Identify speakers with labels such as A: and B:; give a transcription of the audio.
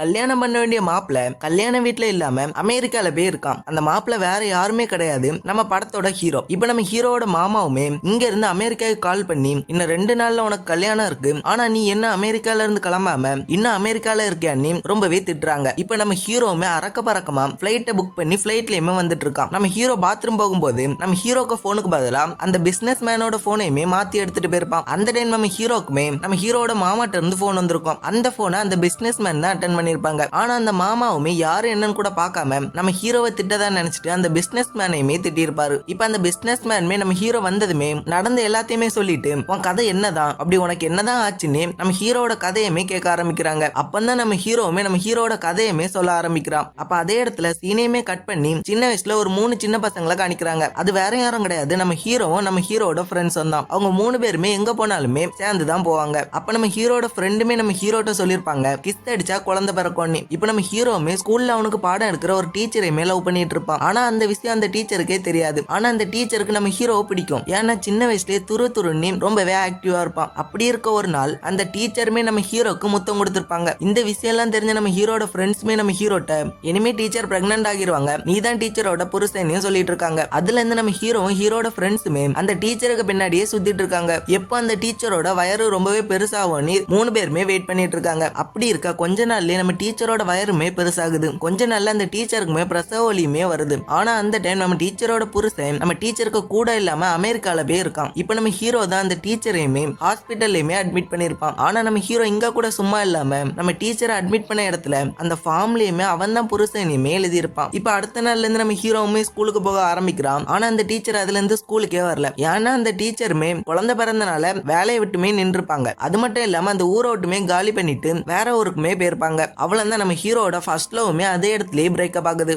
A: கல்யாணம் பண்ண வேண்டிய மாப்பிள்ள கல்யாண வீட்டுல இல்லாம அமெரிக்கால போய் இருக்கான். அந்த மாப்பிள்ள வேற யாருமே கிடையாது, நம்ம படத்தோட ஹீரோ. இப்ப நம்ம ஹீரோவோட மாமாவுமே இங்க இருந்து அமெரிக்காவுக்கு கால் பண்ணி, இன்னும் 2 நாள்ல உனக்கு கல்யாணம் இருக்கு, ஆனா நீ என்ன அமெரிக்கால இருந்து கிளம்பாம இன்னும் அமெரிக்கால இருக்கியான்னு ரொம்பவே திட்டுறாங்க. இப்ப நம்ம ஹீரோவுமே அறக்க பறக்கமா பிளைட்டை புக் பண்ணி பிளைட்லயுமே வந்துட்டு இருக்கான். நம்ம ஹீரோ பாத்ரூம் போகும்போது நம்ம ஹீரோக்கு போனுக்கு பதிலா அந்த பிசினஸ் மேனோட போனையுமே மாத்தி எடுத்துட்டு போயிருப்பான். அந்த டைம் நம்ம ஹீரோக்குமே நம்ம ஹீரோட மாமாட்ட இருந்து போன் வந்திருக்கும். அந்த போனை அந்த பிசினஸ் மேன் தான் அட்டன் பண்ணிருப்பாங்க. ஆனா அந்த மாமாவுமே யாரு என்னன்னு கூட பார்க்காம நம்ம ஹீரோவை திட்டதான் நினைச்சிட்டு அந்த பிசினஸ் மேனையுமே திட்டிருப்பாரு. இப்ப அந்த பிசினஸ் மேனுமே நம்ம ஹீரோ வந்ததுமே நடந்த எல்லாத்தையுமே சொல்லிட்டு, உன் கதை என்னதான், அப்படி உனக்கு என்னதான் ஆச்சுன்னு நம்ம ஹீரோட கதையுமே கேட்க ஆரம்பிக்கிறாங்க. அப்பதான் நம்ம ஹீரோவுமே நம்ம ஹீரோட கதையுமே சொல்ல ஆரம்பிக்கிறான். அப்ப அதே இடத்துல சீனையுமே கட் பண்ணி சின்ன வயசுல ஒரு 3 சின்ன பசங்களை காணிக்கிறாங்க. அது வேற யாரும் கிடையாது, நம்ம ஹீரோவும் நம்ம ஹீரோட ஃப்ரெண்ட்ஸ் தான். அவங்க 3 பேருமே எங்க போனாலுமே சேர்ந்து தான் போவாங்க. அப்ப நம்ம ஹீரோட ஃப்ரெண்டுமே நம்ம ஹீரோட்ட சொல்லிருப்பாங்க, கிஸ் அடிச்சா குழந்தை பிறக்கும். இப்ப நம்ம ஹீரோவுமே ஸ்கூல்ல அவனுக்கு பாடம் எடுக்கிற ஒரு டீச்சரையுமே லவ் பண்ணிட்டு இருப்பான். ஆனா அந்த விஷயம் அந்த டீச்சருக்கே தெரியாது. ஆனா அந்த டீச்சருக்கு நம்ம ஹீரோவை பிடிக்கும். ஏன்னா சின்ன வயசுலயே துருன்னு ரொம்பவே ஆக்டிவா இருப்பான். அப்படி இருக்க ஒரு நாள் அந்த டீச்சருமே நம்ம ஹீரோக்கு முத்தம் கொடுத்திருப்பாங்க. இந்த விஷயம் எல்லாம் தெரிஞ்ச நம்ம ஹீரோட ஃப்ரெண்ட்ஸுமே நம்ம ஹீரோட்ட, இனிமே டீச்சர் பிரெக்னன்ட் ஆகிருவாங்க, நீ தான் டீச்சரோட புருஷன்னு சொல்லிட்டு இருக்காங்க. அதுல இருந்து நம்ம ஹீரோவும் ஹீரோட ஃப்ரெண்ட்ஸுமே அந்த டீச்சருக்கு பின்னாடியே சுத்திட்டு இருக்காங்க. எப்போ அந்த டீச்சரோட வயறு ரொம்பவே பெருசாகும்னு 3 பேருமே வெயிட் பண்ணிட்டு இருக்காங்க. அப்படி இருக்க கொஞ்ச நாள்லயே நம்ம டீச்சரோட வயருமே பெருசாகுது. கொஞ்ச நாள்ல அந்த டீச்சருக்குமே பிரசவ வலியுமே வருது. ஆனா அந்த டைம் நம்ம டீச்சரோட புருஷன் நம்ம டீச்சருக்கு கூட இல்லாம அமெரிக்கால போய் இருக்கான். இப்ப நம்ம ஹீரோ தான் அந்த டீச்சரையுமே ஹாஸ்பிட்டல்லையுமே அட்மிட் பண்ணிருப்பான். ஆனா நம்ம ஹீரோ இங்க கூட சும்மா இல்லாம நம்ம டீச்சரை அட்மிட் பண்ண இடத்துல அந்த ஃபார்ம்லயுமே அவன் தான் புருஷனையுமே எழுதி இருப்பான். இப்ப அடுத்த நாள்ல இருந்து நம்ம ஹீரோவுமே ஸ்கூலுக்கு போக ஆரம்பிக்கிறான். ஆனா அந்த டீச்சர் அதுல இருந்து ஸ்கூலுக்கே வரல. ஏன்னா அந்த டீச்சருமே குழந்தை பிறந்தனால வேலையை விட்டுமே நின்றுப்பாங்க. அது மட்டும் இல்லாம அந்த ஊரை விட்டுமே காலி பண்ணிட்டு வேற ஊருக்குமே போயிருப்பாங்க. அவ்வளவுதான் நம்ம ஹீரோட ஃபர்ஸ்ட் லவ்மே அதே இடத்துலயே பிரேக்கப் ஆகுது.